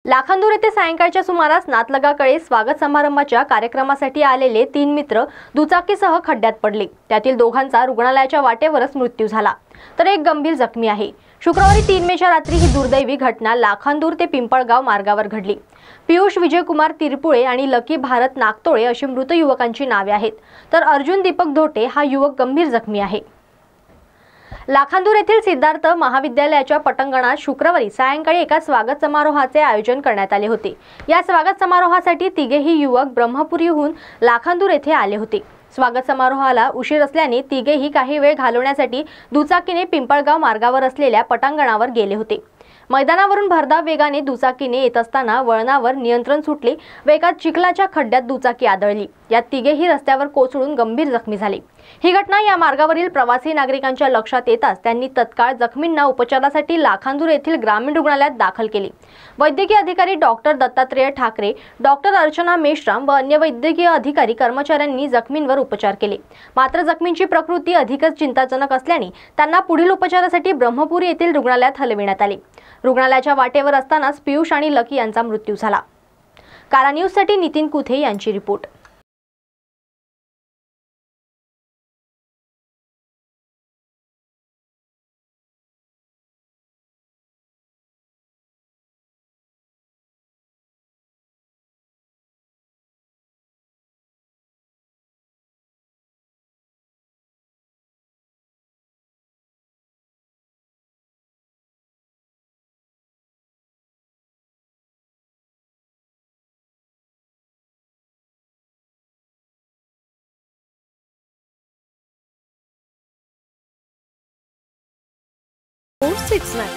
लाखांदूर येथे सायंकाळच्या सुमारास नातलगाकडे स्वागत समारंभाच्या कार्यक्रमासाठी आलेले 3 मित्र दुचाकीसह खड्ड्यात पडले। त्यातील दोघांचा रुग्णालयाच्या वाटेवरच मृत्यू झाला, तर एक गंभीर जखमी आहे। शुक्रवारी 3 मेच्या रात्री ही दुर्दैवी घटना लाखांदूर ते पिंपळगाव मार्गावर घडली। पियुष विजयकुमार तिरपुळे आणि लकी भारत नागतोळे अशी मृत युवकांची नावे आहेत, तर अर्जुन दीपक धोटे हा युवक गंभीर जखमी आहे। लाखांदूर येथील सिद्धार्थ महाविद्यालयाच्या पटांगणात शुक्रवारी सायंकाळी एका स्वागत समारोहाचे आयोजन करण्यात आले होते। या स्वागत समारोहासाठी तिघेही युवक ब्रह्मपुरीहून लाखांदूर येथे आले होते। स्वागत समारोहाला उशीर असल्याने तिघेही काही वेळ घालवण्यासाठी दुचाकीने पिंपळगाव मार्गावर असलेल्या पटांगणावर गेले होते। मैदानावरून भरधाव वेगाने दुचाकीने येत असताना वळणावर नियंत्रण सुटले व एका चिखलाच्या खड्ड्यात दुचाकी आदळली। यात तिघेही रस्त्यावर कोसळून गंभीर जखमी झाले। ही घटना या मार्गावरील प्रवासी नागरिकांच्या लक्षात येताच त्यांनी तत्काळ जखमींना उपचारासाठी लाखांदूर येथील ग्रामीण रुग्णालयात दाखल केले। वैद्यकीय अधिकारी डॉक्टर दत्तात्रेय ठाकरे, डॉक्टर अर्चना मेश्राम व अन्य वैद्यकीय अधिकारी कर्मचाऱ्यांनी जखमींवर उपचार केले। मात्र जखमींची प्रकृती अधिकच चिंताजनक असल्याने त्यांना पुढील उपचारासाठी ब्रह्मपुरी येथील रुग्णालयात हलविण्यात आले। रुग्णालयाच्या वाटेवर असतानाच पियुष आणि लकी यांचा मृत्यू झाला। कारा न्यूज साठी नितीन कुथे यांची रिपोर्ट। Six nine.